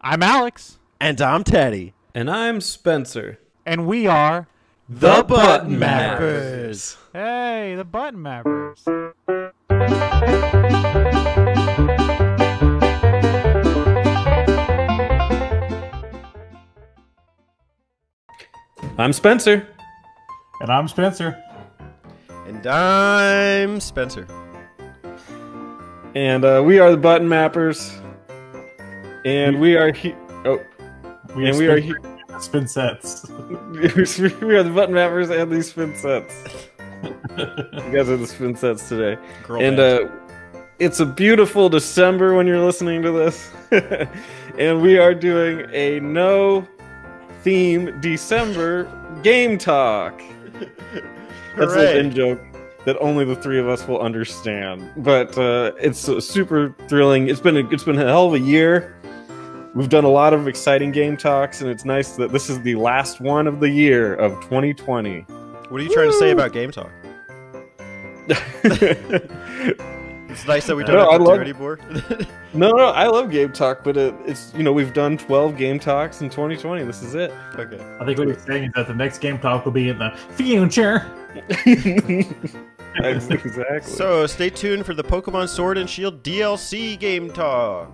I'm Alex. And I'm Teddy. And I'm Spencer. And we are The Button Mappers. Hey, the Button Mappers. I'm Spencer. And I'm Spencer. And I'm Spencer. And we are the Button Mappers. And we are here. Oh. We are here. Spin sets. We are the Button Mappers and these spin sets. You guys are the spin sets today. It's a beautiful December when you're listening to this. And we are doing a no-theme December game talk. That's an in-joke that only the three of us will understand. But it's super thrilling. It's been a hell of a year. We've done a lot of exciting game talks, and it's nice that this is the last one of the year of 2020. What are you trying to say about Game Talk? It's nice that we don't have to do anymore. No, I love Game Talk, but it's we've done 12 Game Talks in 2020. This is it. Okay. I think what you're saying is that the next game talk will be in the future. Exactly. So stay tuned for the Pokemon Sword and Shield DLC Game Talk.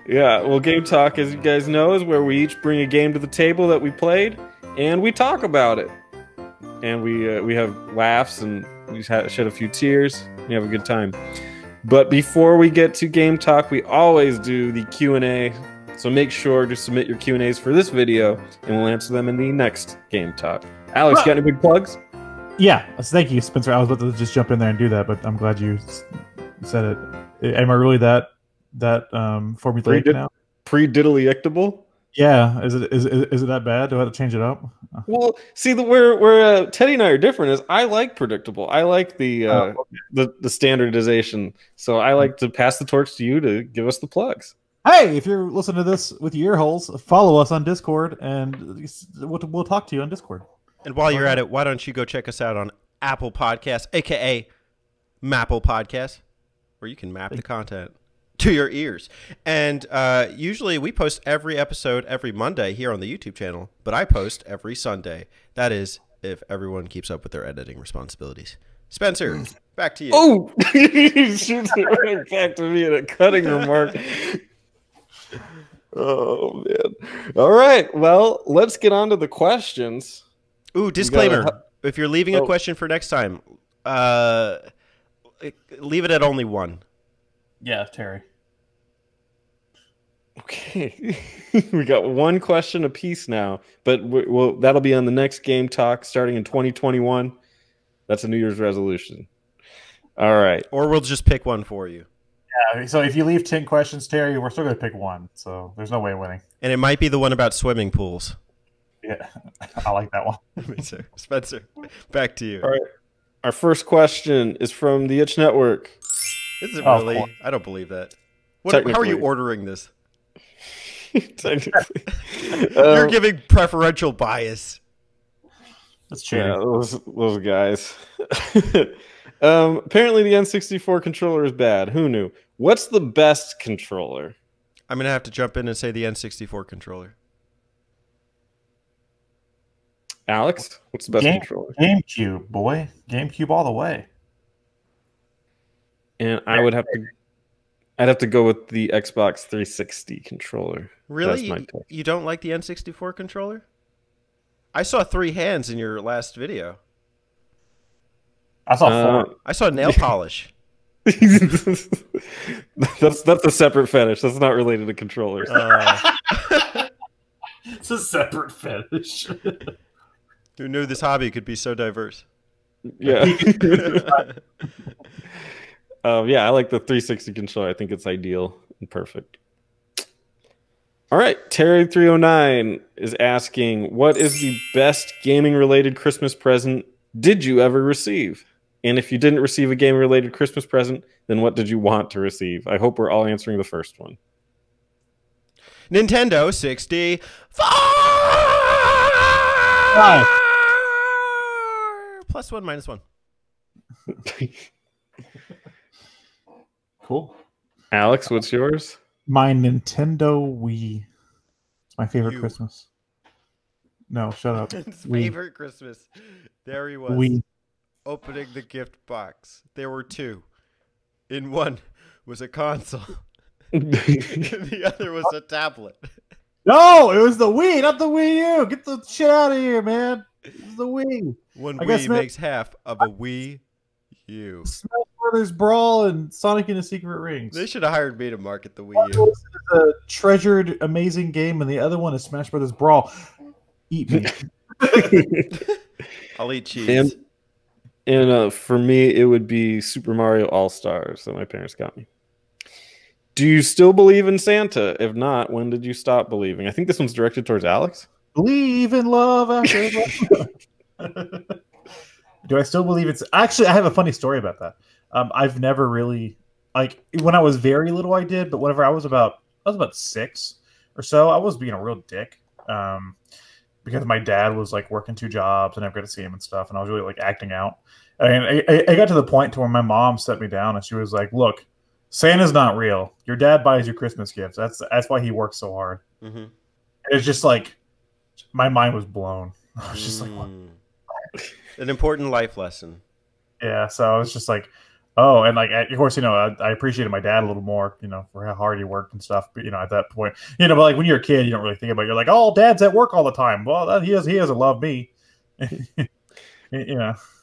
Yeah, well, Game Talk, as you guys know, is where we each bring a game to the table that we played, and we talk about it. And we have laughs, and we shed a few tears. We have a good time. But before we get to Game Talk, we always do the Q&A. So make sure to submit your Q&As for this video, and we'll answer them in the next Game Talk. Alex, got any big plugs? Yeah, thank you, Spencer. I was about to just jump in there and do that, but I'm glad you said it. Am I really that formulaic now? Pre-diddly-ictable? Yeah, is it that bad? Do I have to change it up? Well, see, where Teddy and I are different is I like predictable. I like the standardization. So I like to pass the torch to you to give us the plugs. Hey, if you're listening to this with your ear holes, follow us on Discord, and we'll talk to you on Discord. And while you're at it, why don't you go check us out on Apple Podcasts, a.k.a. Mapple Podcasts, where you can map the content to your ears. And usually we post every episode every Monday here on the YouTube channel, but I post every Sunday. That is, if everyone keeps up with their editing responsibilities. Spencer, back to you. Oh! He shoots it right back to me in a cutting remark. Oh, man. All right, well, let's get on to the questions. Ooh, disclaimer. If you're leaving a question for next time, leave it at only one. Yeah, Terry. Okay. We got one question apiece now, but that'll be on the next Game Talk starting in 2021. That's a New Year's resolution. All right. Or we'll just pick one for you. Yeah, so if you leave 10 questions, Terry, we're still going to pick one. So there's no way of winning. And it might be the one about swimming pools. Yeah, I like that one. Spencer, back to you. All right. Our first question is from the Itch Network. Is it really? I don't believe that. How are you ordering this? Technically. You're giving preferential bias. That's true. Yeah, those guys. Apparently the N64 controller is bad. Who knew? What's the best controller? I'm going to have to jump in and say the N64 controller. Alex, what's the best controller? GameCube, boy. GameCube all the way. And I'd have to go with the Xbox 360 controller. Really? You don't like the N64 controller? I saw 3 hands in your last video. I saw 4. I saw nail polish. That's a separate fetish. That's not related to controllers. It's a separate fetish. Who knew this hobby could be so diverse? Yeah. Yeah, I like the 360 controller. I think it's ideal and perfect. All right, Terry309 is asking, what is the best gaming-related Christmas present did you ever receive? And if you didn't receive a game-related Christmas present, then what did you want to receive? I hope we're all answering the first one. Nintendo 64! +1, -1. Cool. Alex, what's yours? My Nintendo Wii. It's my favorite You. Christmas. No, shut up. His Wii. favorite Christmas. There he was. Wii. Opening the gift box. There were two. In one was a console. The other was a tablet. No, it was the Wii, not the Wii U. Get the shit out of here, man. It's the Wii. One I guess Wii Smash- makes half of a Wii U. Smash Brothers Brawl and Sonic and the Secret Rings. They should have hired me to market the One Wii U. is a treasured, amazing game, and the other one is Smash Brothers Brawl. Eat me. I'll eat cheese. And for me, it would be Super Mario All-Stars that my parents got me. Do you still believe in Santa? If not, when did you stop believing? I think this one's directed towards Alex. Believe in love after love. Do I still believe it's actually? I have a funny story about that. I've never really when I was very little, I did, but whenever I was about 6 or so, I was being a real dick. Because my dad was like working 2 jobs and I never got to see him and stuff, and I was really like acting out. And I got to the point to where my mom set me down and she was like, "Look, Santa's not real. Your dad buys you Christmas gifts. That's why he works so hard." Mm-hmm. It's just like my mind was blown. I was just like, what? An important life lesson. Yeah. So I was just like, oh, and like of course, I appreciated my dad a little more, for how hard he worked and stuff. But at that point, but like when you're a kid, you don't really think about it. You're like, oh, dad's at work all the time. Well, he doesn't love me.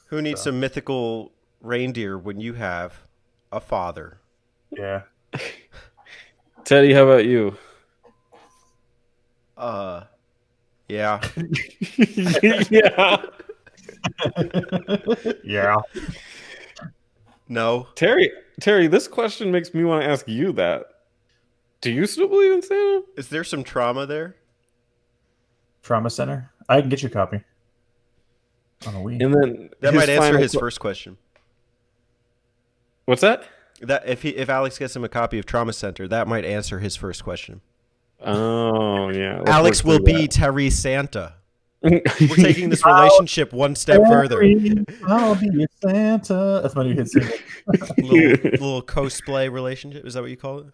Who needs some mythical reindeer when you have a father? Yeah. Teddy, how about you? Yeah. Yeah. Yeah. No. Terry, this question makes me want to ask you that. Do you still believe in Santa? Is there some trauma there? Trauma Center. I can get you a copy on a Wii. And then That might answer his first question. What's that? That if Alex gets him a copy of Trauma Center, that might answer his first question. Oh yeah. Let's Alex work will through be that. Terry Santa. We're taking this relationship one step further. I'll be your Santa. That's my new hit single. little cosplay relationship. Is that what you call it?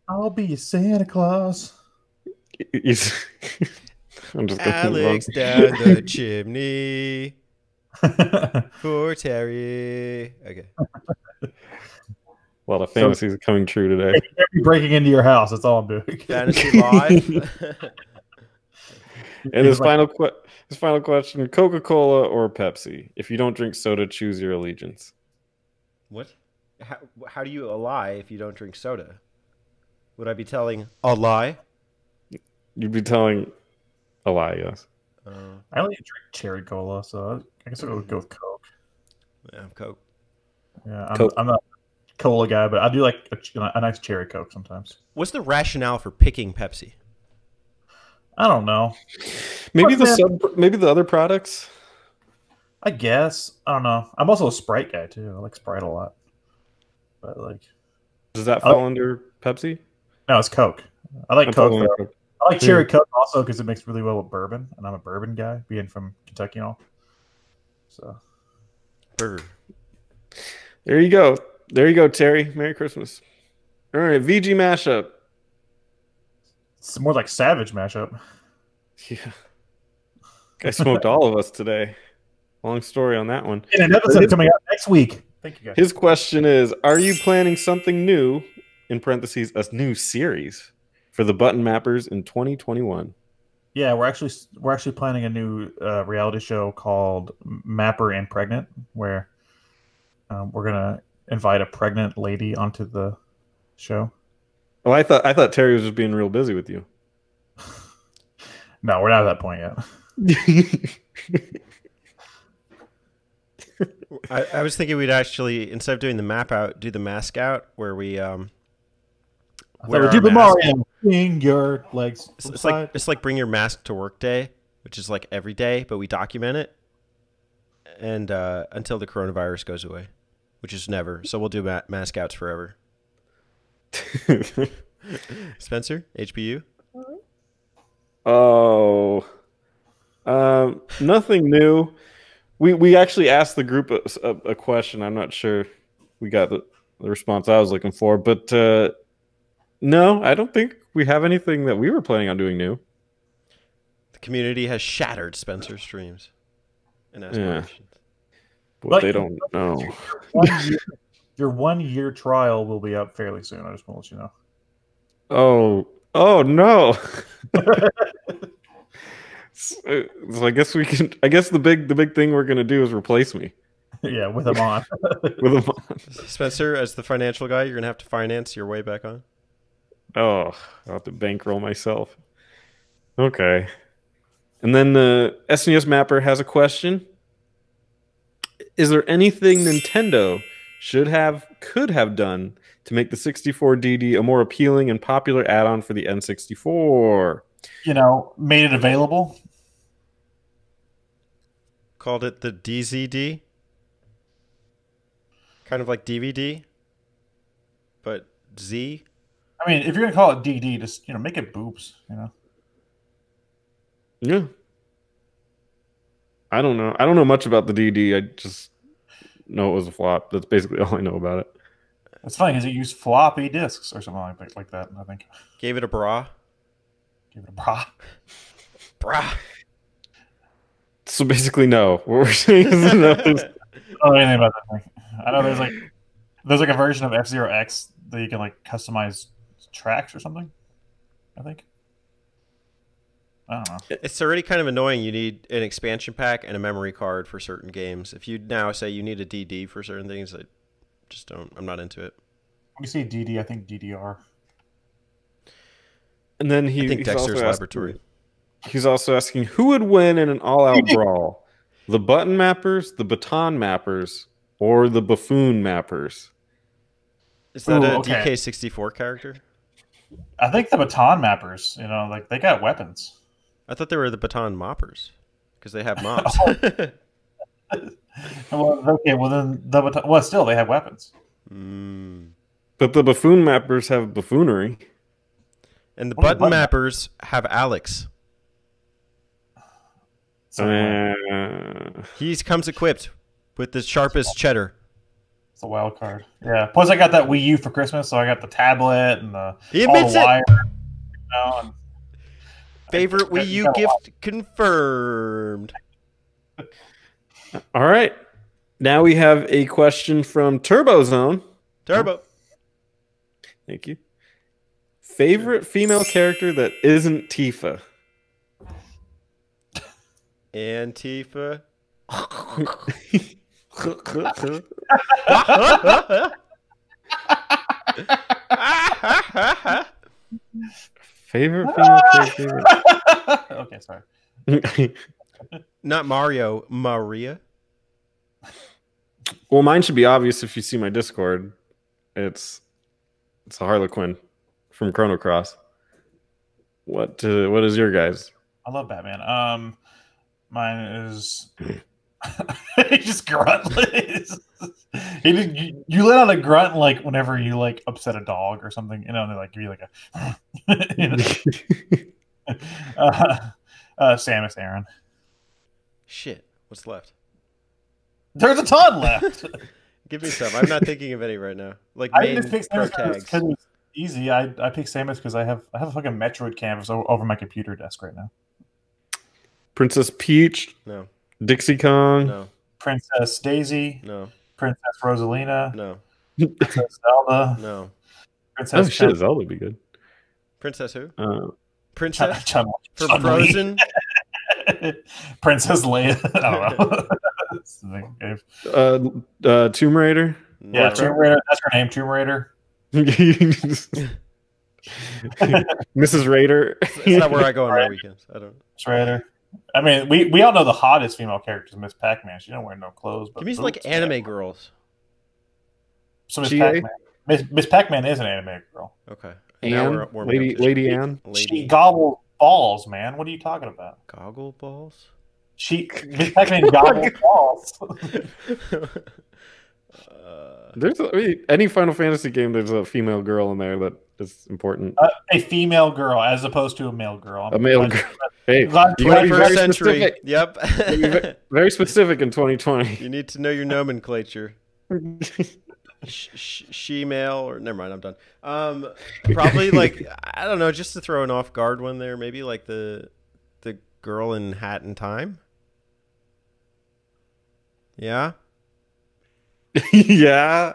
I'll be your Santa Claus. I'm just Alex down the chimney for Terry. Okay. A lot of fantasies coming true today. Breaking into your house. That's all I'm doing. Fantasy Live. And his final question: Coca-Cola or Pepsi? If you don't drink soda, choose your allegiance. What? How do you lie if you don't drink soda? Would I be telling a lie? You'd be telling a lie, yes. I only drink cherry cola, so I guess I would go with Coke. Yeah, Coke. Yeah, Coke. I'm not a cola guy, but I do like a nice cherry Coke sometimes. What's the rationale for picking Pepsi? I don't know. Maybe But, maybe the other products. I guess. I don't know. I'm also a Sprite guy, too. I like Sprite a lot. But, Does that fall under Pepsi? no, it's Coke. I like I'm Coke. following though. Coke. I like cherry Coke also because it makes really well with bourbon, and I'm a bourbon guy, being from Kentucky and all. So, Burger. There you go. There you go, Terry. Merry Christmas. All right, VG mashup. it's more like Savage mashup. Yeah. Guy smoked all of us today. Long story on that one. And an episode coming out next week. Thank you, guys. His question is, are you planning something new, in parentheses, a new series, for the Button Mappers in 2021? Yeah, we're actually planning a new reality show called Mapper and Pregnant, where we're gonna invite a pregnant lady onto the show. Oh, I thought Terry was just being real busy with you. No, we're not at that point yet. I was thinking we'd actually, instead of doing the map out, do the mask out, where we wear Do our the mask. Mario. Swing your legs. It's like bring your mask to work day, which is like every day, but we document it, and until the coronavirus goes away, which is never. So we'll do mask outs forever. Spencer, HBU. Oh, nothing new. We actually asked the group a question. I'm not sure we got the response I was looking for, but No, I don't think we have anything that we were planning on doing new. The community has shattered Spencer's dreams and aspirations. But they don't know. Your 1 year trial will be up fairly soon. I just want to let you Oh know. no. So I guess we can. I guess the big thing we're gonna do is replace me. Yeah, with him on. With him on. Spencer, as the financial guy, you're gonna have to finance your way back on. Oh, I'll have to bankroll myself. Okay. And then the SNES Mapper has a question. Is there anything Nintendo could have done to make the 64DD a more appealing and popular add-on for the N64? Made it available. Called it the DZD. Kind of like DVD, but Z. I mean, if you're gonna call it DD, just make it boobs. Yeah. I don't know. I don't know much about the DD. I just know it was a flop. That's basically all I know about it. It's funny because it used floppy disks or something like that. I think. Gave it a bra. Give it a bra. Bra. So basically, no. What we're saying is no. I don't know anything about that thing. I know there's like a version of F-Zero X that you can customize tracks or something. I think. I don't know. It's already kind of annoying. You need an expansion pack and a memory card for certain games. If you now say you need a DD for certain things, I just don't. I'm not into it. When you say DD, I think DDR. And then I think Dexter's Laboratory. He's also asking who would win in an all-out brawl: the button mappers, the baton mappers, or the buffoon mappers? Is that a DK64 character? I think the baton mappers. They got weapons. I thought they were the baton moppers because they have mops. Well, then still they have weapons. But the buffoon mappers have buffoonery. And the button mappers have Alex. He comes equipped with the sharpest cheddar. It's a wild card. Yeah. Plus, I got that Wii U for Christmas, so I got the tablet and He admits all the wire. And favorite Wii U gift confirmed. All right. Now we have a question from TurboZone. Turbo. Thank you. Favorite female character that isn't Tifa? Antifa. Favorite female character? Okay, sorry. Not Mario, Maria. Well, mine should be obvious if you see my Discord. It's a Harlequin from Chrono Cross. What is your guys? I love Batman. Mine is he just grunt. You let out a grunt whenever you upset a dog or something, and they give you a Samus Aran. Shit, what's left? There's a ton left. Give me some. I'm not thinking of any right now. I just picked Samus because it was easy. I picked Samus because I have a fucking Metroid canvas over my computer desk right now. Princess Peach. No. Dixie Kong. No. Princess Daisy. No. Princess Rosalina. No. Princess Zelda. No. Princess shit, Zelda would be good. Princess who? Princess from Frozen. Princess Leia. I don't know. Tomb Raider. Yeah, Tomb Raider. That's her name, Tomb Raider. Mrs. Raider. It's not where I go on my weekends. I don't. Mrs. Raider. I mean, we all know the hottest female character is Miss Pac-Man. She don't wear no clothes. But give me anime girls. So Miss Pac-Man. Miss Pac-Man is an anime girl. Okay. Anne, Lady Anne. She gobbles balls, man. What are you talking about? Goggle balls? Miss Pac-Man gobbles balls. There's any Final Fantasy game. There's a female girl in there that is important. A female girl, as opposed to a male girl. A male girl. Hey, you 21st century. Specific. Yep. Very specific in 2020. You need to know your nomenclature. She-male, or never mind, I'm done. Probably like, I don't know, just to throw an off guard one there, maybe like the girl in Hat in Time. Yeah. Yeah.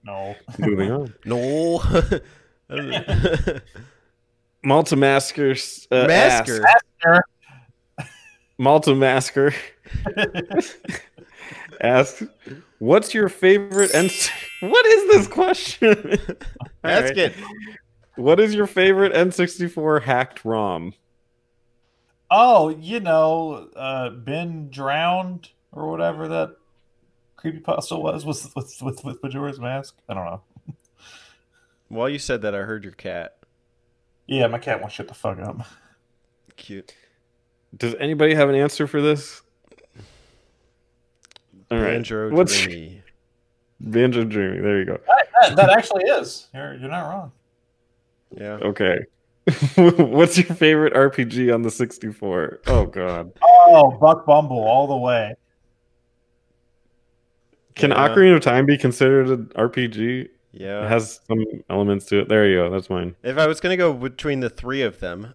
No. Moving on. No. Malta Maskers. Masker. Malta Masker asks, "What's your favorite?" And what is this question? Ask it. What is your favorite N64 hacked ROM? Oh, Ben Drowned or whatever that creepypasta was with Majora's Mask. I don't know. While you said that, I heard your cat. Yeah, my cat won't shut the fuck up. Cute. Does anybody have an answer for this? All right. Banjo What's Dreamy. Banjo Dreamy? There you go. That actually is. You're not wrong. Yeah. Okay. What's your favorite RPG on the 64? Oh god. Oh, Buck Bumble all the way. Can Yeah. Ocarina of Time be considered an RPG? Yeah. It has some elements to it. There you go. That's mine. If I was going to go between the three of them,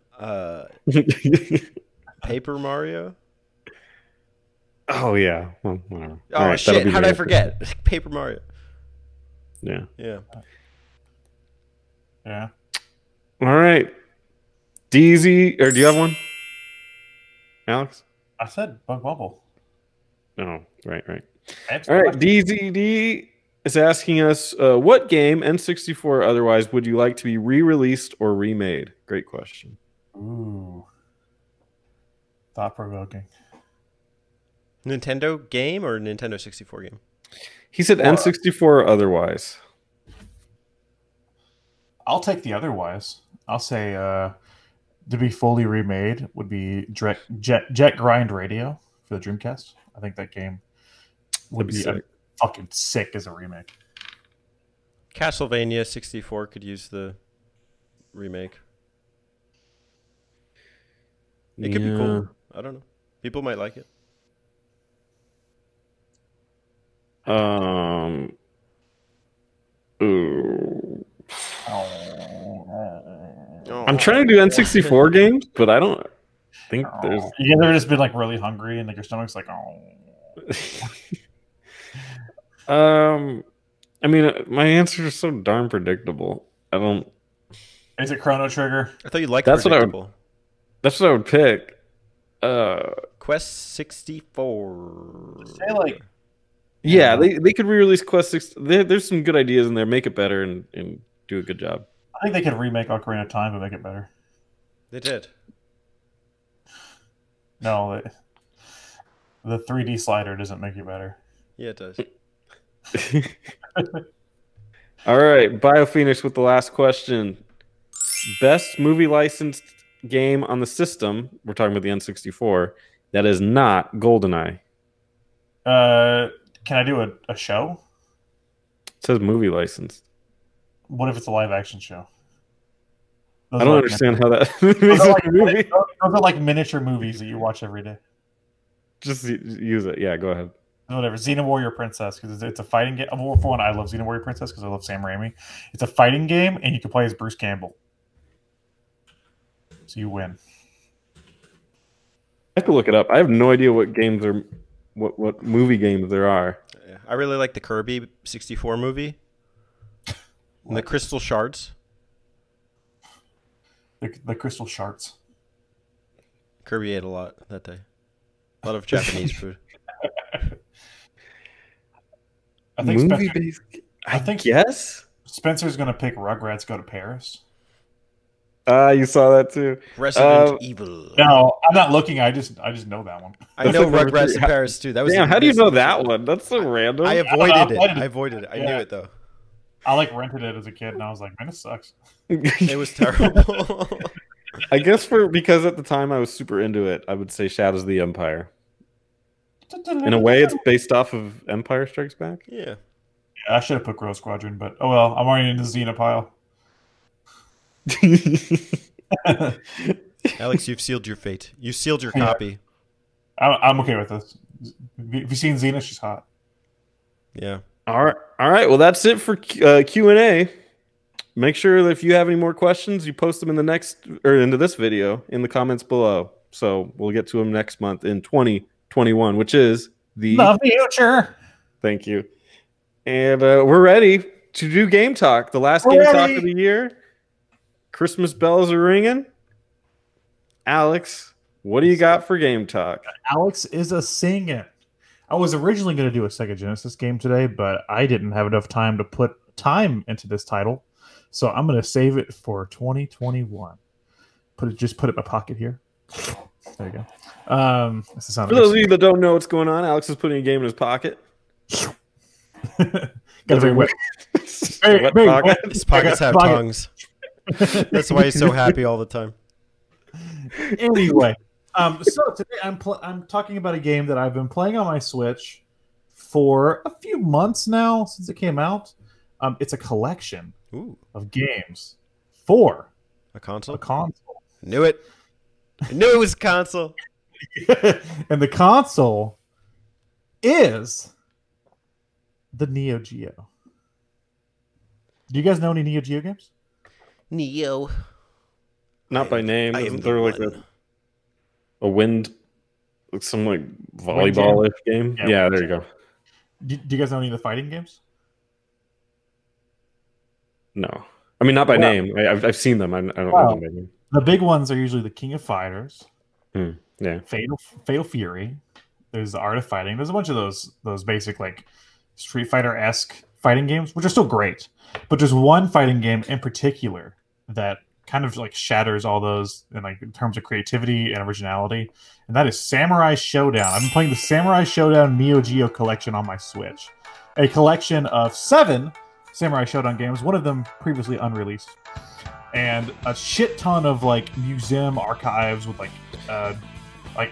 Paper Mario? Oh yeah. Well, whatever. Oh, All right, that'll shit. be How the did I answer. forget? Paper Mario. Yeah. Yeah. Yeah. All right. DZ, or do you have one? Alex? I said Buck Bumble. No. Right. That's All right. correct. DZD is asking us, what game, N64 or otherwise, would you like to be re-released or remade? Great question. Ooh. Thought provoking. Nintendo game or Nintendo 64 game? He said N64 or otherwise. I'll take the otherwise. I'll say to be fully remade would be Jet Grind Radio for the Dreamcast. I think that game would That'd be be sick. fucking sick as a remake. Castlevania 64 could use the remake. It could be cool. I don't know. People might like it. Ooh. Oh. I'm trying to do N64 games, but I don't think there's. You ever just been like really hungry and like your stomach's like, oh. I mean, my answers are so darn predictable. I don't. Is it Chrono Trigger? I thought you liked That's what I would- predictable. That's what I would pick. Quest 64. Say like Yeah, they could re-release Quest 6. There's some good ideas in there. Make it better and do a good job. I think they could remake Ocarina of Time but make it better. They did. No, the 3D slider doesn't make it better. Yeah, it does. All right, BioPhoenix with the last question. Best movie licensed game on the system, we're talking about the N64, that is not GoldenEye. Can I do a show? It says movie licensed. What if it's a live action show? I don't understand how that Those makes are, a like, movie. those are like miniature movies that you watch every day. Just use it. Yeah, go ahead. Whatever. Xena Warrior Princess, because it's a fighting game. For one, I love Xena Warrior Princess because I love Sam Raimi. It's a fighting game, and you can play as Bruce Campbell. So you win. I have to look it up. I have no idea what games are, what movie games there are. Yeah. I really like the Kirby 64 movie. And the Crystal Shards. The Crystal Shards. Kirby ate a lot that day. A lot of Japanese food. I think Movie Spencer, based. I think Yes. Spencer's going to pick Rugrats Go to Paris. You saw that too. Resident Evil. No, I'm not looking. I just know that one. I That's know like number Rugrats three. in Paris too. That was Damn, the how do you know best that episode. one? That's so random. I I avoided it. avoided it. I avoided it. I Yeah. knew it though. I like rented it as a kid, and I was like, man, it sucks. It was terrible. I guess because at the time I was super into it, I would say Shadows of the Empire. In a way, it's based off of Empire Strikes Back. Yeah. I should have put Girl Squadron, but oh well. I'm already in the Xena pile. Alex, you've sealed your fate. You sealed your copy. I'm okay with this. Have you seen Xena? She's hot. Yeah. All right. Well, that's it for Q&A. Make sure that if you have any more questions, you post them in the next or into this video in the comments below. So we'll get to them next month in 2021, which is the future. Thank you. And we're ready to do Game Talk, the last Game Talk of the year. Christmas bells are ringing. Alex, what do you got for Game Talk? Alex is a singing. I was originally going to do a Sega Genesis game today, but I didn't have enough time to put time into this title. So I'm going to save it for 2021. Just put it in my pocket here. There you go. That's the sound for those of you that don't know what's going on, Alex is putting a game in his pocket. Got a very wet. Very pocket. His pockets have tongues. That's why he's so happy all the time. Anyway, so today I'm talking about a game that I've been playing on my Switch for a few months now since it came out. It's a collection of games for a console. Knew it. I knew it was a console. And the console is the Neo Geo. Do you guys know any Neo Geo games? Neo. Not by name. Isn't there like a wind, some like volleyball-ish game? Yeah, there you go. Do you guys know any of the fighting games? No. I mean, not by name. I've seen them. I don't know them by name. The big ones are usually the King of Fighters. Yeah. Fatal Fury. There's the Art of Fighting. There's a bunch of those basic like Street Fighter-esque fighting games, which are still great. But there's one fighting game in particular that kind of like shatters all those in terms of creativity and originality, and that is Samurai Showdown. I've been playing the Samurai Showdown Neo Geo collection on my Switch, a collection of 7 Samurai Showdown games, one of them previously unreleased, and a shit ton of like museum archives with like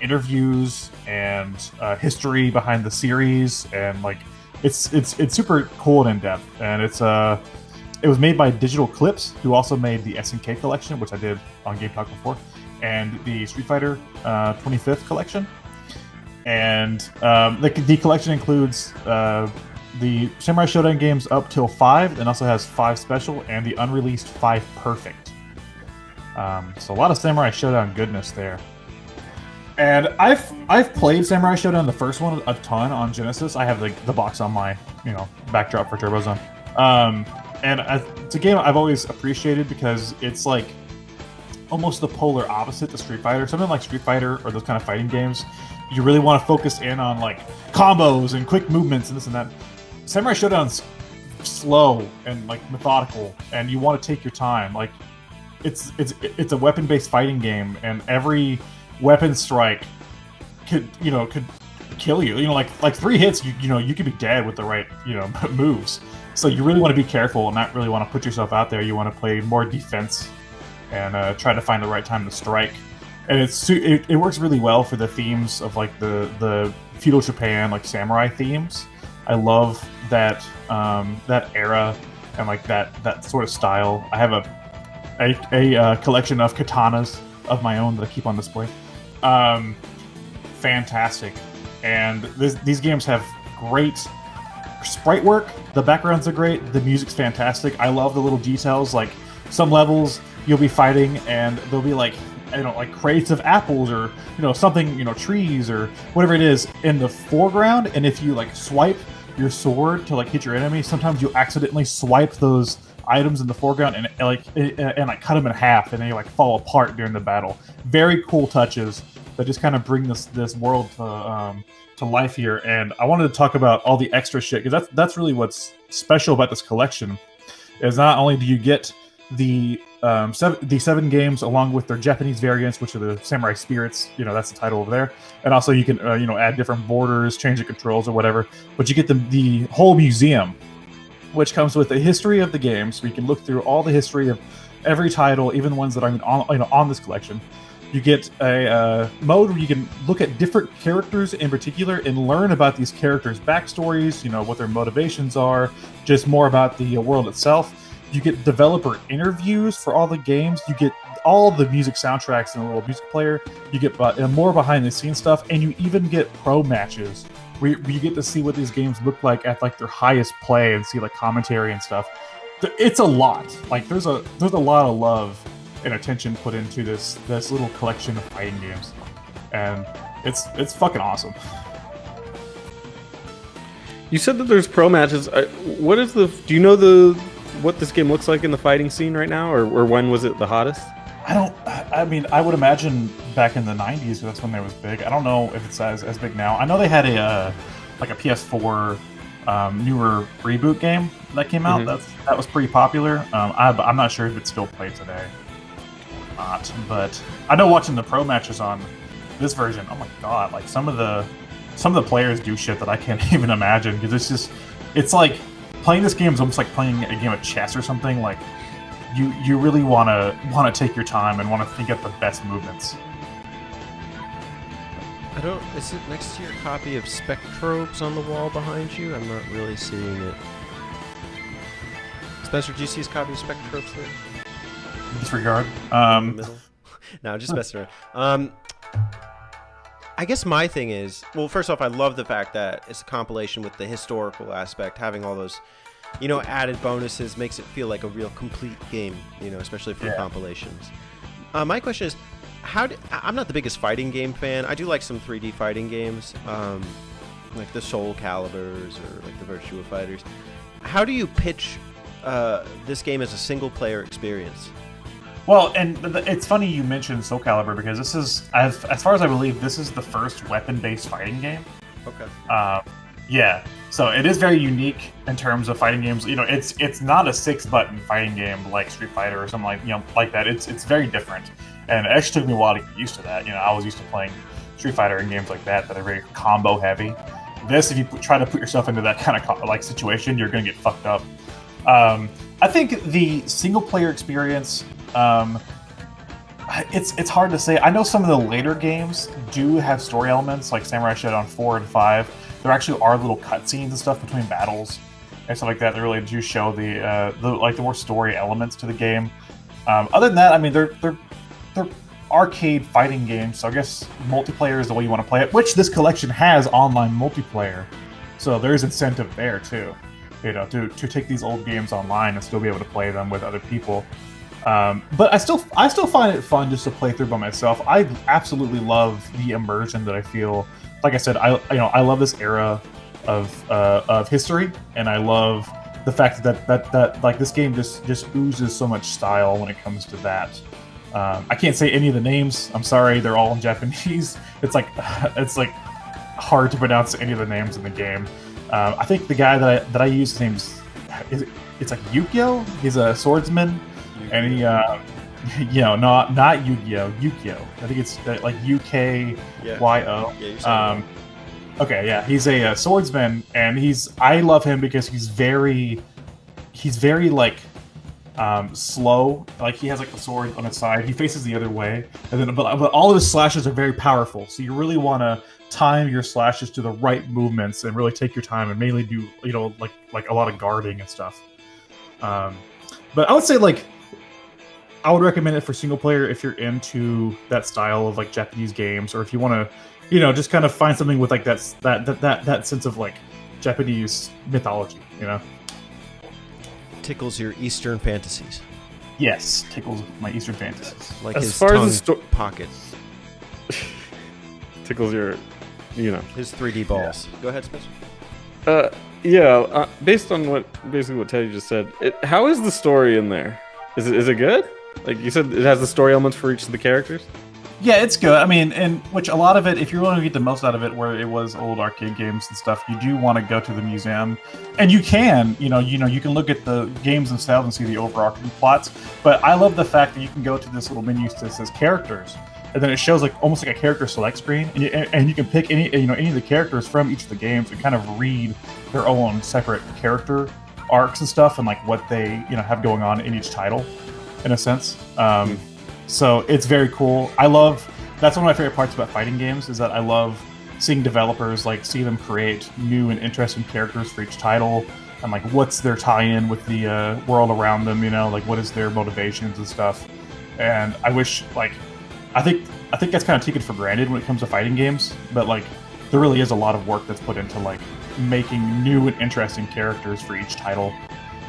interviews and history behind the series, and like it's super cool and in depth, and it was made by Digital Clips, who also made the SNK collection, which I did on Game Talk before, and the Street Fighter 25th collection. And the collection includes the Samurai Showdown games up till 5, and also has 5 special and the unreleased 5 perfect. So a lot of Samurai Showdown goodness there. And I've played Samurai Showdown, the first one, a ton on Genesis. I have the box on my backdrop for TurboZone. And it's a game I've always appreciated because it's like almost the polar opposite to Street Fighter. Something like Street Fighter or those kind of fighting games, you really want to focus in on like combos and quick movements and this and that. Samurai Showdown's slow and like methodical, and you want to take your time. Like it's a weapon-based fighting game, and every weapon strike could kill you. Like 3 hits, you could be dead with the right moves. So you really want to be careful and not really want to put yourself out there. You want to play more defense and try to find the right time to strike. And it works really well for the themes of like the feudal Japan, like samurai themes. I love that that era and like that sort of style. I have a collection of katanas of my own that I keep on display. Fantastic, and these games have great sprite work. The backgrounds are great. The music's fantastic. I love the little details. Like some levels, you'll be fighting, and there'll be like like crates of apples or something, trees or whatever it is in the foreground. And if you like swipe your sword to like hit your enemy, sometimes you accidentally swipe those items in the foreground and cut them in half, and they like fall apart during the battle. Very cool touches that just kind of bring this world to life here. And I wanted to talk about all the extra shit, because that's really what's special about this collection. Is not only do you get the 7 games along with their Japanese variants, which are the Samurai Spirits, that's the title over there, and also you can add different borders, change the controls or whatever, but you get the whole museum, which comes with the history of the game, so you can look through all the history of every title, even the ones that are on this collection. You get a mode where you can look at different characters in particular and learn about these characters' backstories, what their motivations are, just more about the world itself. You get developer interviews for all the games. You get all the music soundtracks in a little music player. You get more behind-the-scenes stuff, and you even get pro matches where you get to see what these games look like at like their highest play and see like commentary and stuff. It's a lot. Like there's a lot of love and attention put into this little collection of fighting games, and it's fucking awesome. You said that there's pro matches. What is the? Do you know what this game looks like in the fighting scene right now, or when was it the hottest? I mean, I would imagine back in the 90s, that's when they was big. I don't know if it's as big now. I know they had a PS4 newer reboot game that came out. Mm-hmm. That was pretty popular. I'm not sure if it's still played today or not, but I know watching the pro matches on this version, oh my god, like some of the players do shit that I can't even imagine, because it's like playing this game is almost like playing a game of chess or something. Like you really want to take your time and want to think of the best movements. Is it next to your copy of Spectrobes on the wall behind you? I'm not really seeing it. Spencer, do you see his copy of Spectrobes there? Disregard. In the middle? No, just messing around. I guess my thing is, well, first off, I love the fact that it's a compilation with the historical aspect. Having all those, added bonuses makes it feel like a real complete game, especially for compilations. My question is, I'm not the biggest fighting game fan. I do like some 3D fighting games, like the Soul Calibers or like the Virtua Fighters. How do you pitch this game as a single-player experience? Well, and it's funny you mentioned Soul Calibur, because this is, as far as I believe, this is the first weapon-based fighting game. Okay. Yeah. So it is very unique in terms of fighting games. It's not a 6-button fighting game like Street Fighter or something like that. It's very different, and it actually took me a while to get used to that. I was used to playing Street Fighter and games like that are very combo heavy. This, if you try to put yourself into that kind of situation, you're going to get fucked up. I think the single-player experience. It's hard to say. I know some of the later games do have story elements, like Samurai Shodown 4 and 5. There actually are little cutscenes and stuff between battles and stuff like that. They really do show the more story elements to the game. Other than that, I mean, they're arcade fighting games, so I guess multiplayer is the way you want to play it. Which this collection has online multiplayer, so there's incentive there too. To take these old games online and still be able to play them with other people. But I still find it fun just to play through by myself. I absolutely love the immersion that I feel. Like I said, I love this era of history, and I love the fact that like this game just oozes so much style when it comes to that. I can't say any of the names. I'm sorry, they're all in Japanese. It's like hard to pronounce any of the names in the game. I think the guy that I use, his name's it's like Yukio. He's a swordsman. And he, not Yu-Gi-Oh, Yukio. I think it's like U-K-Y-O. Yeah, okay, yeah, he's a swordsman, and I love him because he's very like slow. Like he has like a sword on his side. He faces the other way, and then but all of his slashes are very powerful. So you really want to time your slashes to the right movements and really take your time and mainly do like a lot of guarding and stuff. But I would say I would recommend it for single player if you're into that style of like Japanese games, or if you want to, just kind of find something with like that sense of like Japanese mythology, Tickles your Eastern fantasies. Yes, tickles my Eastern fantasies. Like as his far tongue as the pocket. Tickles your, his 3D balls. Yeah. Go ahead, Spencer. Based on basically what Teddy just said, how is the story in there? Is it good? Like you said, it has the story elements for each of the characters? Yeah, it's good. I mean, and which a lot of it, if you're willing to get the most out of it, where it was old arcade games and stuff, you do want to go to the museum, and you can, you can look at the games themselves and see the overarching plots. But I love the fact that you can go to this little menu that says characters, and then it shows like almost like a character select screen, and you can pick any of the characters from each of the games and kind of read their own separate character arcs and stuff, and like what they have going on in each title, in a sense. So it's very cool. That's one of my favorite parts about fighting games, is that I love seeing developers see them create new and interesting characters for each title, and like what's their tie-in with the world around them, like what is their motivations and stuff. And I wish I think that's kind of taken for granted when it comes to fighting games, but like there really is a lot of work that's put into like making new and interesting characters for each title.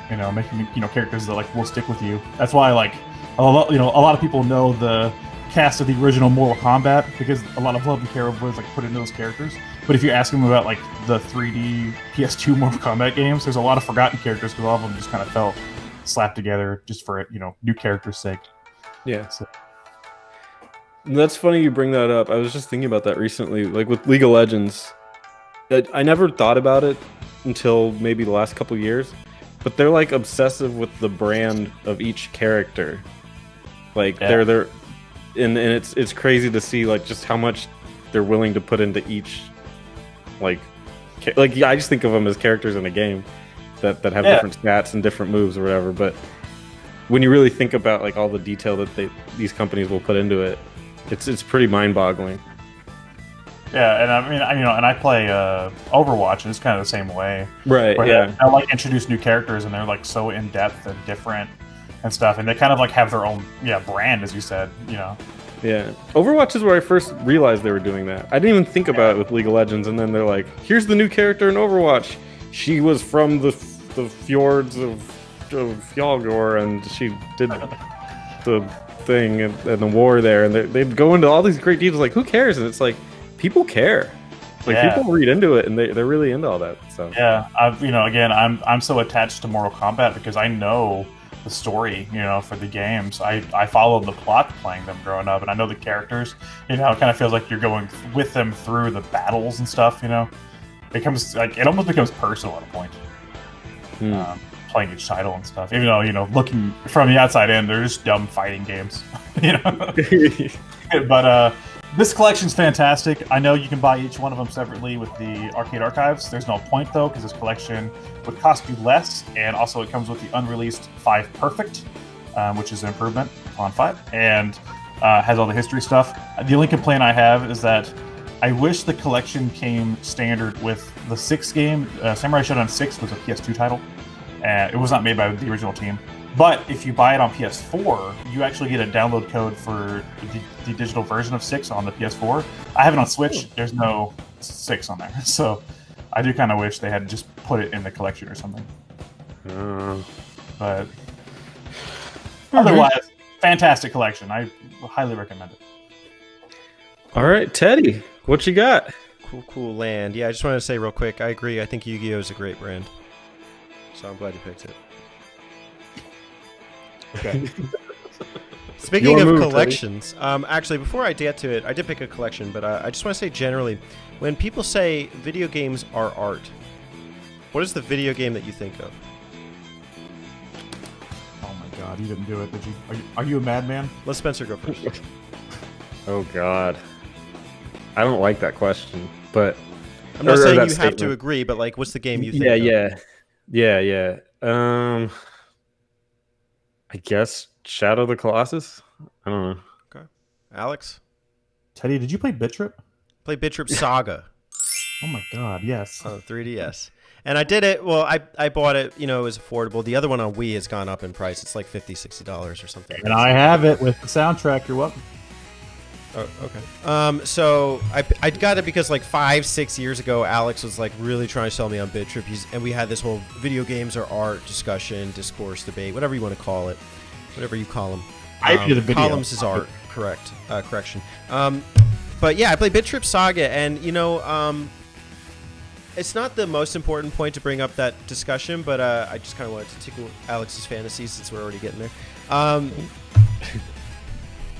You know, making characters that like will stick with you. That's why like a lot of people know the cast of the original Mortal Kombat because a lot of love and care was like put into those characters. But if you ask them about like the 3D PS2 Mortal Kombat games, there's a lot of forgotten characters because all of them just kind of felt slapped together just for new characters' sake. Yeah. So. That's funny you bring that up. I was just thinking about that recently, like with League of Legends. I never thought about it until maybe the last couple years, but they're like obsessive with the brand of each character. Like they're and it's crazy to see like just how much they're willing to put into each I just think of them as characters in a game that have different stats and different moves or whatever, but when you really think about like all the detail that these companies will put into it, it's pretty mind-boggling. Yeah, and I mean, and I play Overwatch, and it's kind of the same way. Right. Yeah. I like introduce new characters, and they're like so in depth and different and stuff, and they kind of like have their own brand, as you said. Yeah. Overwatch is where I first realized they were doing that. I didn't even think about it with League of Legends, and then they're like, "Here's the new character in Overwatch. She was from the fjords of Fjolgor, and she did the thing and the war there." And they'd go into all these great details. Like, who cares? And it's like, people care. Like people read into it, and they're really into all that. So yeah, again, I'm so attached to Mortal Kombat because I know the story, for the games. I followed the plot playing them growing up, and I know the characters. It kind of feels like you're going with them through the battles and stuff. It almost becomes personal at a point. Playing each title and stuff. Even though looking from the outside in, they're just dumb fighting games. But this collection's fantastic. I know you can buy each one of them separately with the arcade archives. There's no point though, because this collection would cost you less, and also it comes with the unreleased 5 Perfect, which is an improvement on 5, and has all the history stuff. The only complaint I have is that I wish the collection came standard with the 6 game. Samurai Shodown 6 was a PS2 title, and it was not made by the original team. But if you buy it on PS4, you actually get a download code for the digital version of 6 on the PS4. I have it on Switch. There's no 6 on there. So I do kind of wish they had just put it in the collection or something. But otherwise, fantastic collection. I highly recommend it. All right, Teddy, what you got? Cool land. Yeah, I just wanted to say real quick, I agree. I think Yu-Gi-Oh! Is a great brand. So I'm glad you picked it. Okay. Speaking of collections, actually, before I get to it, I did pick a collection, but I just want to say generally, when people say video games are art, what is the video game that you think of? Oh my God, you didn't do it, did you? Are you a madman? Let Spencer go first. Oh God, I don't like that question, but I'm not saying you have to agree, but like, what's the game you think of? Yeah. I guess Shadow of the Colossus? I don't know. Okay. Alex? Teddy, did you play Bit Trip? Play Bit Trip Saga. Oh my God, yes. Oh, 3DS. And I did it, well, I bought it, it was affordable. The other one on Wii has gone up in price. It's like $50, $60 or something. And I have it with the soundtrack. You're welcome. Oh, okay. So I got it because like 5-6 years ago, Alex was like really trying to sell me on Bit Trip, and we had this whole video games or art discussion, discourse, debate, whatever you want to call it, whatever you call them. I did a video. Columns is art, correct? Correction. But yeah, I played Bit Trip Saga, and it's not the most important point to bring up that discussion, but I just kind of wanted to tickle Alex's fantasies since we're already getting there.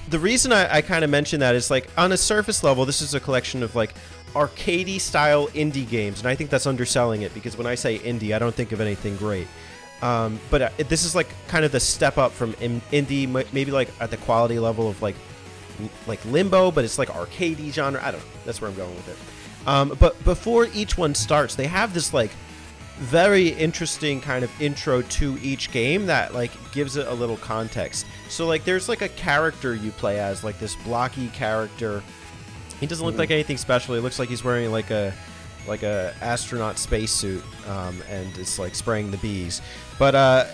The reason I kind of mention that is like on a surface level, this is a collection of like arcadey style indie games, and I think that's underselling it because when I say indie, I don't think of anything great. But this is like kind of the step up from indie, maybe like at the quality level of like Limbo, but it's like arcadey genre. I don't know. That's where I'm going with it. But before each one starts, they have this like very interesting kind of intro to each game that like gives it a little context. So like there's like a character you play as, like this blocky character. He doesn't look like anything special. He looks like he's wearing like a astronaut spacesuit, and it's like spraying the bees. But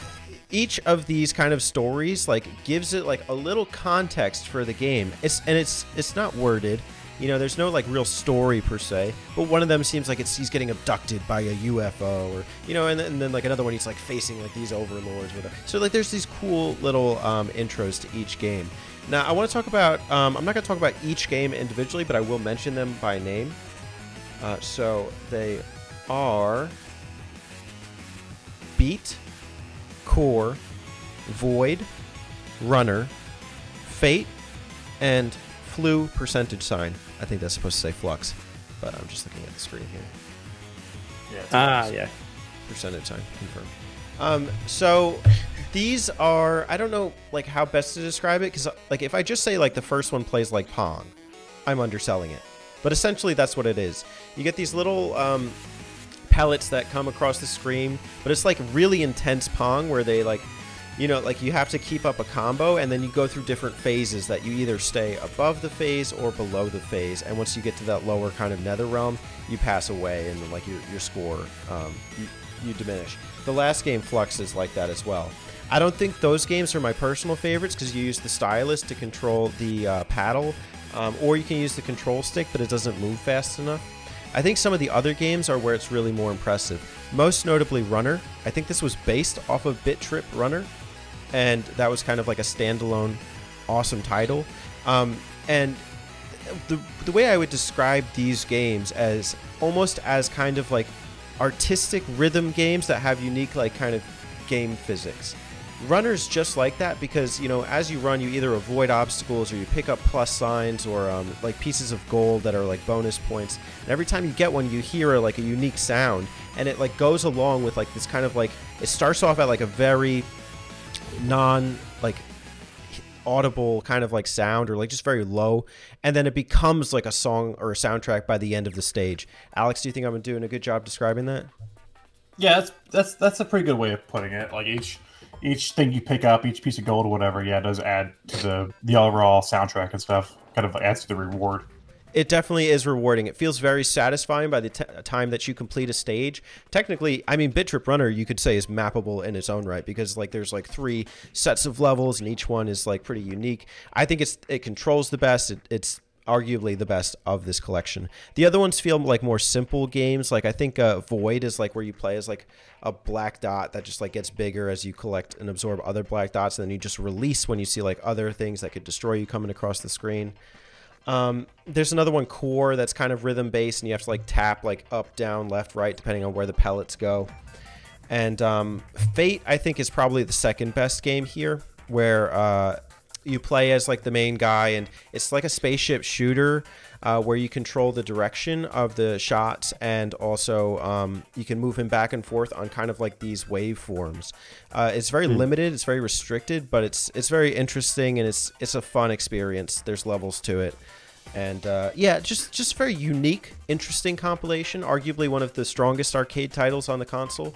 each of these kind of stories like gives it like a little context for the game. It's not worded. You know, there's no like real story per se, but one of them seems like he's getting abducted by a UFO, or you know, and then like another one he's like facing like these overlords or whatever. So like there's these cool little intros to each game. Now I want to talk about I'm not going to talk about each game individually, but I will mention them by name. So they are Beat, Core, Void, Runner, Fate, and Flu percentage sign. I think that's supposed to say Flux, but I'm just looking at the screen here. Yeah. Percentage sign, confirmed. So these are, I don't know like how best to describe it, because like if I just say like the first one plays like Pong, I'm underselling it. But essentially that's what it is. You get these little pellets that come across the screen, but it's like really intense Pong where they like, you know, like you have to keep up a combo, and then you go through different phases that you either stay above the phase or below the phase, and once you get to that lower kind of nether realm, you pass away, and then like your score, you diminish. The last game, Flux, is like that as well. I don't think those games are my personal favorites because you use the stylus to control the paddle, or you can use the control stick, but it doesn't move fast enough. I think some of the other games are where it's really more impressive. Most notably Runner. I think this was based off of Bit Trip Runner, and that was kind of like a standalone awesome title. And the way I would describe these games as almost as kind of like artistic rhythm games that have unique like kind of game physics. Runner's just like that because, you know, as you run, you either avoid obstacles or you pick up plus signs or like pieces of gold that are like bonus points. And every time you get one, you hear like a unique sound, and it like goes along with like this kind of like, it starts off at like a very non like audible kind of like sound, or like just very low, and then it becomes like a song or a soundtrack by the end of the stage. Alex, do you think I'm doing a good job describing that? Yeah, that's a pretty good way of putting it. Like each thing you pick up, each piece of gold or whatever, yeah, it does add to the overall soundtrack and stuff. Kind of adds to the reward. It definitely is rewarding. It feels very satisfying by the time that you complete a stage. Technically, I mean, Bit Trip Runner, you could say, is mappable in its own right because like there's like 3 sets of levels and each one is like pretty unique. I think it controls the best. It's arguably the best of this collection. The other ones feel like more simple games. Like I think Void is like where you play as like a black dot that just like gets bigger as you collect and absorb other black dots, and then you just release when you see like other things that could destroy you coming across the screen. There's another one, Core, that's kind of rhythm based, and you have to like tap like up, down, left, right, depending on where the pellets go. And Fate, I think, is probably the second best game here, where you play as like the main guy, and it's like a spaceship shooter where you control the direction of the shots, and also you can move him back and forth on kind of like these waveforms. It's very limited, it's very restricted, but it's very interesting, and it's a fun experience. There's levels to it, and yeah, just very unique, interesting compilation. Arguably one of the strongest arcade titles on the console,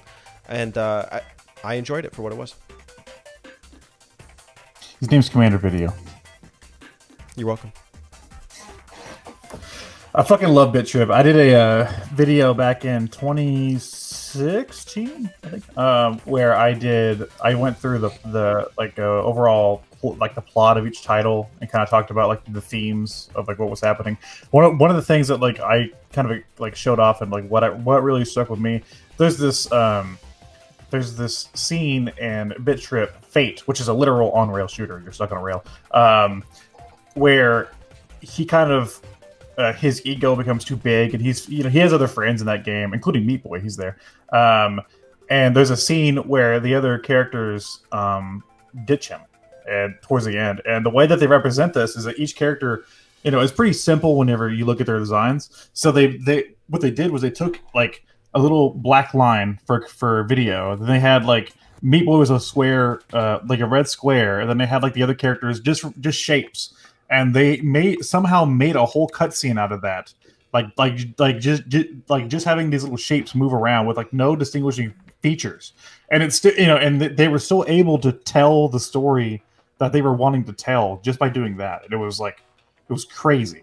and I enjoyed it for what it was. His name's Commander Video. You're welcome. I fucking love Bit Trip. I did a video back in 2016, I think, where I went through the like overall like the plot of each title and kind of talked about like the themes of like what was happening. One of the things that like I kind of like showed off and like what really stuck with me. There's this scene in Bit Trip Fate, which is a literal on-rail shooter. You're stuck on a rail, where he kind of his ego becomes too big, and he has other friends in that game, including Meat Boy. He's there, and there's a scene where the other characters ditch him, and towards the end, and the way that they represent this is that each character, is pretty simple whenever you look at their designs. So what they did was they took like a little black line for video. Then they had like Meat Boy was a square, like a red square, and then they had like the other characters just shapes, and they somehow made a whole cutscene out of that, just having these little shapes move around with like no distinguishing features, and it's still and they were still able to tell the story that they were wanting to tell just by doing that. And it was crazy.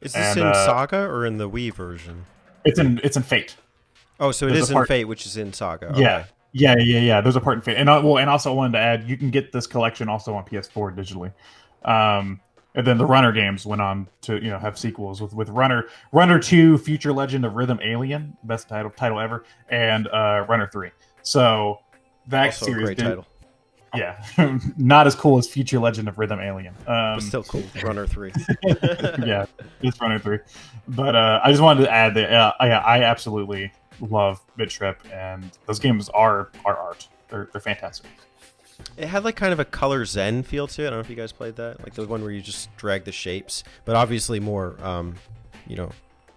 Is this in Saga or in the Wii version? It's in Fate. Oh, so it is in Fate, which is in Saga. Okay. Yeah. There's a part in Fate, and also I wanted to add, you can get this collection also on PS4 digitally. And then the Runner games went on to have sequels with Runner 2, Future Legend of Rhythm Alien, best title ever, and Runner 3. So that Also series a great title. Yeah, not as cool as Future Legend of Rhythm Alien. But still cool. Runner 3. Yeah, it's Runner 3. But I just wanted to add that I absolutely love Bit Trip, and those games are art. They're fantastic. It had like kind of a Color Zen feel to it. I don't know if you guys played that. Like the one where you just drag the shapes, but obviously more,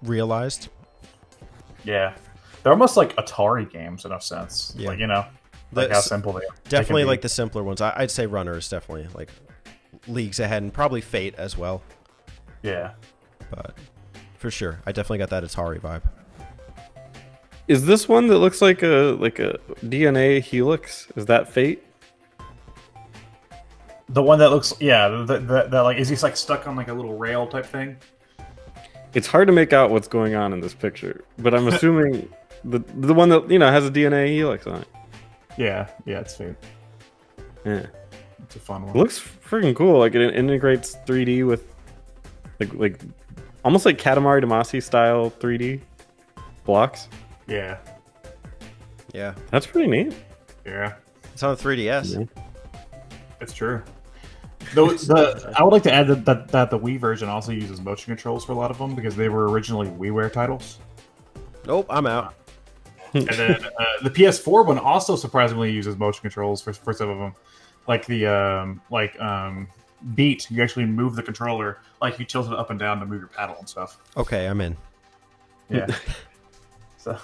realized. Yeah, they're almost like Atari games in a sense. Yeah. Like how simple they are. Definitely like the simpler ones. I'd say Runner is definitely like leagues ahead, and probably Fate as well. Yeah. But for sure, I definitely got that Atari vibe. Is this one that looks like a DNA helix? Is that Fate? The one that looks, that like, is he like stuck on like a little rail type thing? It's hard to make out what's going on in this picture, but I'm assuming the one that has a DNA helix on it. Yeah, it's Fate. Yeah, it's a fun one. It looks freaking cool. Like it integrates 3D with like almost like Katamari Damacy style 3D blocks. Yeah, that's pretty neat. Yeah, it's on the 3DS. Yeah. It's true. I would like to add that the Wii version also uses motion controls for a lot of them because they were originally WiiWare titles. Nope, I'm out. And then the PS4 one also surprisingly uses motion controls for some of them, like the Beat. You actually move the controller, like you tilt it up and down to move your paddle and stuff. Okay, I'm in. Yeah. So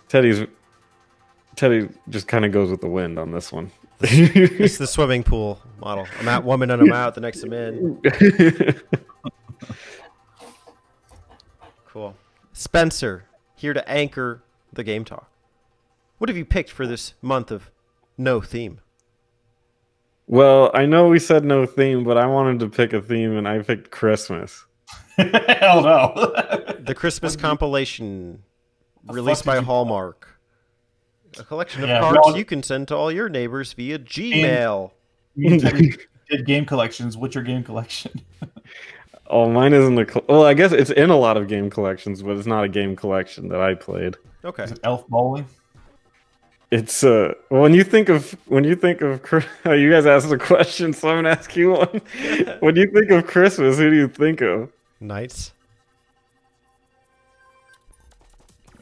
Teddy just kind of goes with the wind on this one. It's the swimming pool model. I'm out 1 minute, I'm out. The next I'm in. Cool. Spencer, here to anchor the game talk. What have you picked for this month of no theme? Well, I know we said no theme, but I wanted to pick a theme, and I picked Christmas. Hell no. The Christmas compilation released by Hallmark. A collection of cards you can send to all your neighbors via Gmail. Did game collections. What's your game collection? Oh, mine isn't well, I guess it's in a lot of game collections, but it's not a game collection that I played. Okay. Is it Elf Bowling? It's when you think of you guys asked a question, so I'm gonna ask you one. When you think of Christmas, who do you think of? Knights.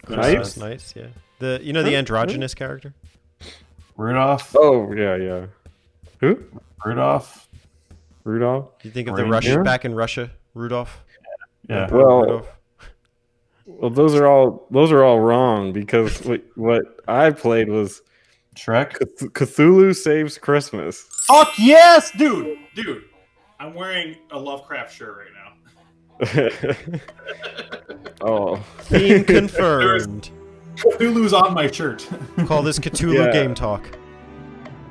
Knights? Knights, yeah. The androgynous character? Rudolph. Oh, yeah. Who? Rudolph. Rudolph? You think of the Russia back in Russia, Rudolph? Yeah. Well, those are all wrong because what I played was Shrek. Cthulhu Saves Christmas. Fuck yes, dude. I'm wearing a Lovecraft shirt right now. Oh. Theme confirmed. Cthulhu's on my shirt. Call this Cthulhu Game Talk.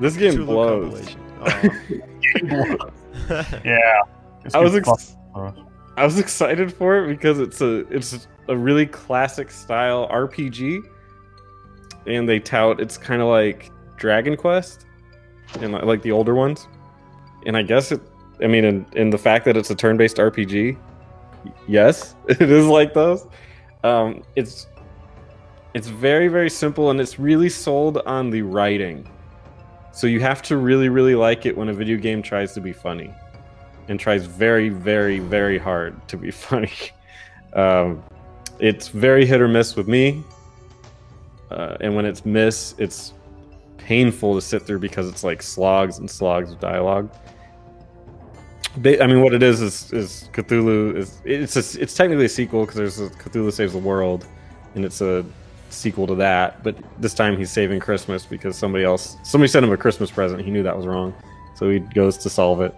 This game Cthulhu blows. Yeah. I was excited for it because it's a really classic style RPG, and they tout it's kind of like Dragon Quest, and like the older ones. And I guess in the fact that it's a turn-based RPG, yes, it is like those. It's very, very simple, and it's really sold on the writing. So you have to really, really like it when a video game tries to be funny, and tries very, very, very hard to be funny. It's very hit or miss with me, and when it's miss, it's painful to sit through because it's like slogs and slogs of dialogue. What it is Cthulhu it's technically a sequel because there's a Cthulhu Saves the World, and it's a sequel to that, but this time he's saving Christmas because somebody sent him a Christmas present. He knew that was wrong, so he goes to solve it,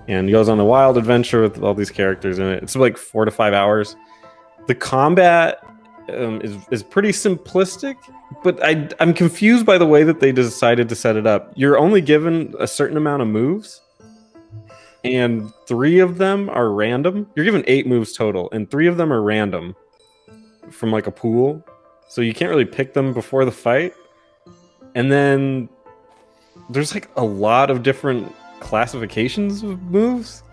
and he goes on a wild adventure with all these characters in it. It's like 4 to 5 hours. The combat is pretty simplistic, but I'm confused by the way that they decided to set it up. You're only given a certain amount of moves, and 3 of them are random. You're given 8 moves total, and 3 of them are random from like a pool. So you can't really pick them before the fight. And then there's like a lot of different classifications of moves,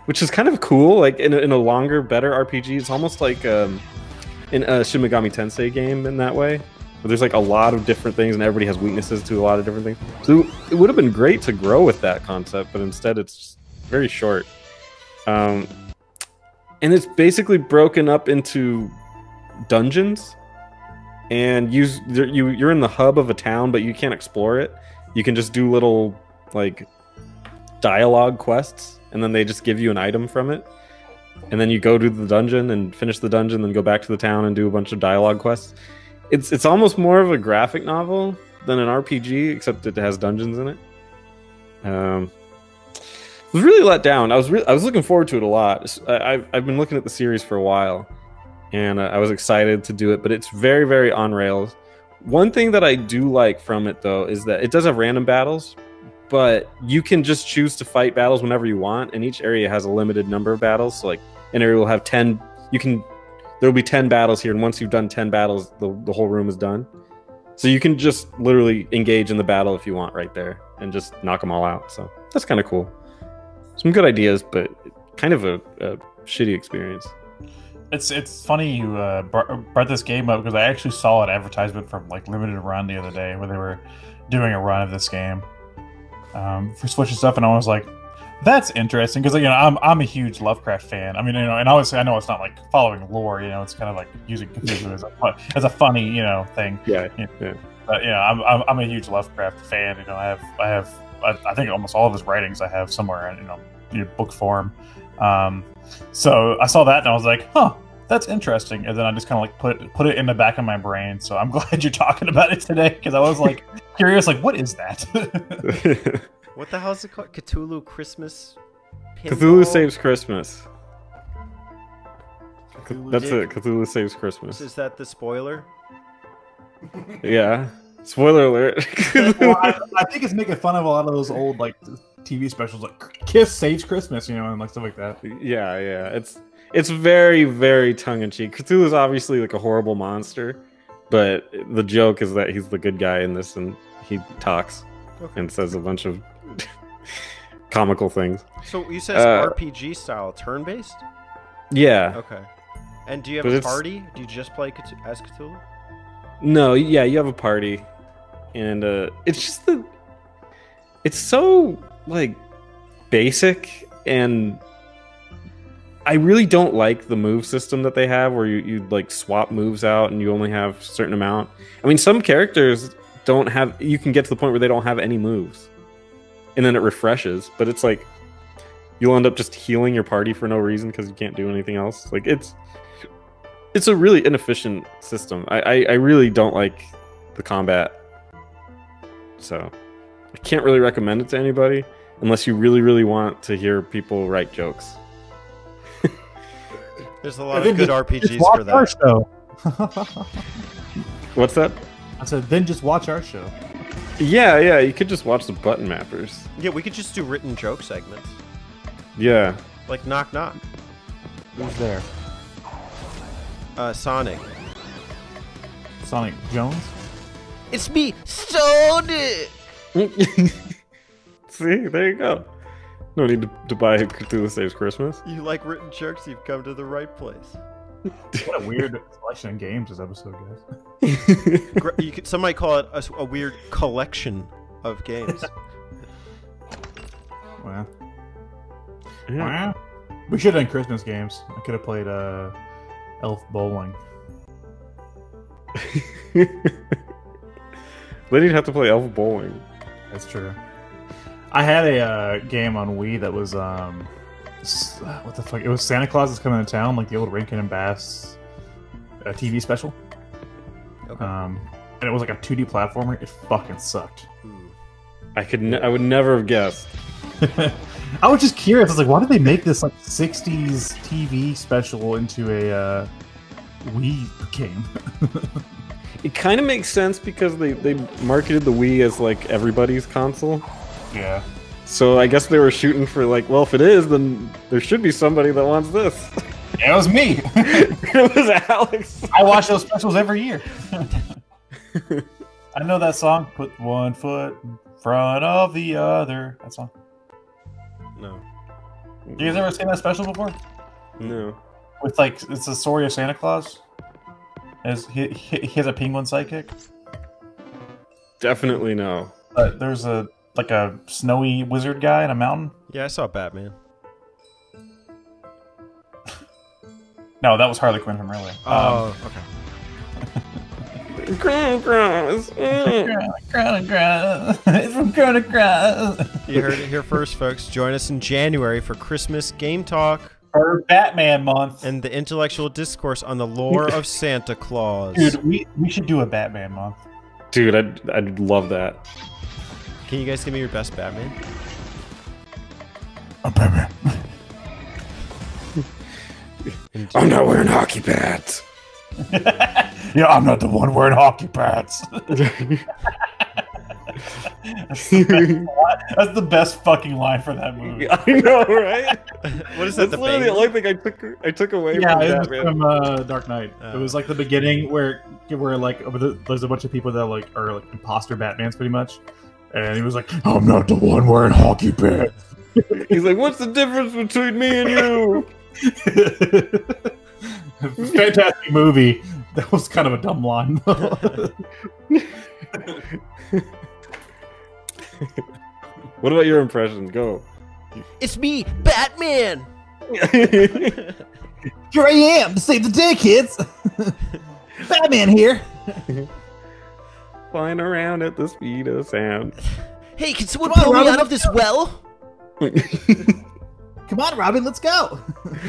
which is kind of cool. Like in a longer, better RPG, it's almost like in a Shin Megami Tensei game in that way. But there's like a lot of different things, and everybody has weaknesses to a lot of different things. So it would have been great to grow with that concept, but instead it's just very short. And it's basically broken up into dungeons, and you're in the hub of a town, but you can't explore it. You can just do little like dialogue quests, and then they just give you an item from it. And then you go to the dungeon and finish the dungeon, then go back to the town and do a bunch of dialogue quests. It's almost more of a graphic novel than an RPG, except it has dungeons in it. I was really let down. I was looking forward to it a lot. I've been looking at the series for a while, and I was excited to do it. But it's very, very on rails. One thing that I do like from it, though, is that it does have random battles, but you can just choose to fight battles whenever you want, and each area has a limited number of battles. So, like, an area will have 10. There will be 10 battles here, and once you've done 10 battles, the whole room is done. So you can just literally engage in the battle if you want right there, and just knock them all out. So that's kind of cool. Some good ideas, but kind of a shitty experience. It's funny you brought this game up, because I actually saw an advertisement from like Limited Run the other day where they were doing a run of this game for Switch and stuff, and I was like, that's interesting, because I'm a huge Lovecraft fan. I mean, and obviously I know it's not like following lore. It's kind of like using Cthulhu as a funny thing. Yeah. But I'm a huge Lovecraft fan. I think almost all of his writings I have somewhere in book form. So I saw that and I was like, huh, that's interesting. And then I just kind of like put it in the back of my brain. So I'm glad you're talking about it today, because I was like curious, like, what is that? What the hell is it called? Cthulhu Christmas? Cthulhu Saves Christmas. Cthulhu That's it. Cthulhu Saves Christmas. Is that the spoiler? Yeah. Spoiler alert. Well, I think it's making fun of a lot of those old like TV specials, like Kiss Saves Christmas, and like stuff like that. Yeah. It's very, very tongue in cheek. Cthulhu is obviously like a horrible monster, but the joke is that he's the good guy in this, and he talks and says a bunch of comical things. So you said it's RPG style, turn-based? Yeah. Okay. And do you have a party? Do you just play as Cthulhu? No, yeah, you have a party, and it's just it's so like basic, and I really don't like the move system that they have, where you like swap moves out and you only have a certain amount. I mean, some characters don't have. You can get to the point where they don't have any moves, and then it refreshes. But it's like you'll end up just healing your party for no reason because you can't do anything else. Like it's a really inefficient system. I really don't like the combat, so I can't really recommend it to anybody unless you really, really want to hear people write jokes. There's a lot of good RPGs for that. Our show. What's that? I said, then just watch our show. Yeah, you could just watch the Button Mappers. Yeah, we could just do written joke segments. Yeah. Like Knock Knock. Who's there? Sonic. Sonic Jones? It's me, Sonic! See, there you go. No need to buy Cthulhu Saves Christmas. You like written jokes, you've come to the right place. What a weird selection of games this episode, guys. Some might call it a weird collection of games. Wow. Yeah. Wow. We should have done Christmas games. I could have played Elf Bowling. Then you'd have to play Elf Bowling. That's true. I had a game on Wii that was what the fuck? It was Santa Claus is Coming to Town, like the old Rankin and Bass TV special. Okay. And it was like a 2D platformer. It fucking sucked. I would never have guessed. I was just curious. I was like, why did they make this like 60s TV special into a Wii game? It kind of makes sense because they marketed the Wii as like everybody's console. Yeah. So I guess they were shooting for like, well, if it is, then there should be somebody that wants this. It was me. It was Alex. I watch those specials every year. I know that song. Put one foot in front of the other. That song. No. You guys ever seen that special before? No. With like, it's the story of Santa Claus. He has a penguin sidekick. Definitely no. There's a snowy wizard guy in a mountain. Yeah, I saw Batman. No, that was Harley Quinn from earlier. Oh, okay. It's from Chrono Cross. You heard it here first, folks. Join us in January for Christmas Game Talk For Batman month. and the intellectual discourse on the lore of Santa Claus. Dude, we should do a Batman month. Dude, I'd love that. Can you guys give me your best Batman? A Batman. I'm not wearing hockey pads. Yeah, I'm not the one wearing hockey pads. That's the best fucking line for that movie. I know, right? What is that? That's literally the only thing I took away from it was Batman. from Dark Knight. It was like the beginning where like there's a bunch of people that like are like imposter Batmans pretty much, and he was like, "I'm not the one wearing hockey pads." He's like, "What's the difference between me and you?" Fantastic movie. That was kind of a dumb line. What about your impression? Go. It's me, Batman! Here I am to save the day, kids. Batman here. Flying around at the speed of sound. Hey, can someone Come on, pull me Robin, out of this well? Come on, Robin, let's go.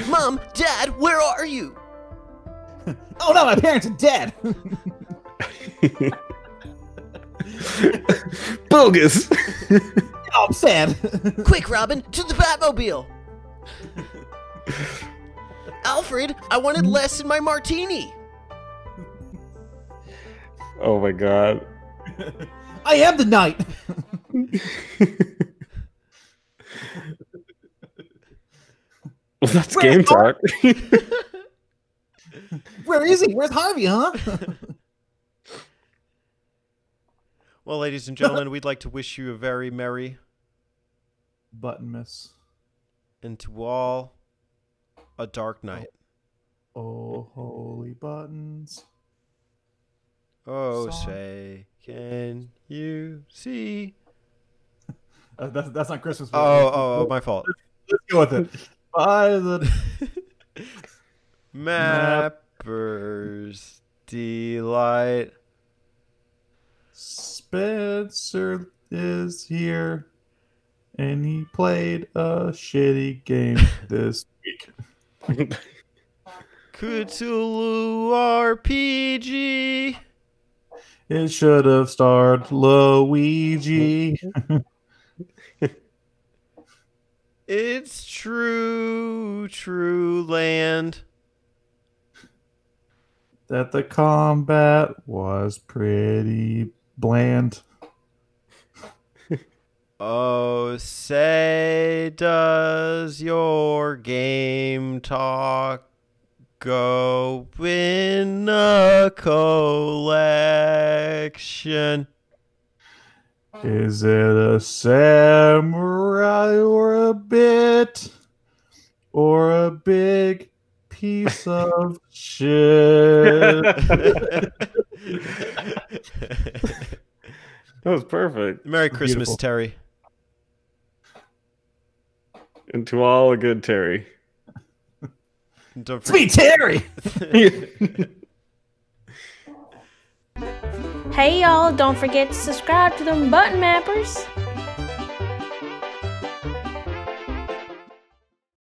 Mom, Dad, where are you? Oh no, my parents are dead. Bogus. Oh, I'm sad. Quick, Robin, to the Batmobile! Alfred, I wanted less in my martini! Oh my god. I am the knight. Well, that's game talk. Where is he? Where's Harvey, huh? Well, ladies and gentlemen, we'd like to wish you a very merry Button miss. and to all a dark night. Oh, holy buttons. Oh, Song. say, can you see? That's not Christmas. Oh, my fault. Let's go with it. By the Mapper's Delight. Spencer is here, and he played a shitty game this week. Cthulhu RPG. It should have starred Luigi. It's true, true land. That the combat was pretty bland. Oh, say, does your game talk go in a collection? Is it a samurai or a bit? Or a big piece of shit? That was perfect. Merry Christmas, Beautiful. Terry. And to all a good Terry. And don't forget- Sweet Terry! Hey y'all, don't forget to subscribe to them Button Mappers.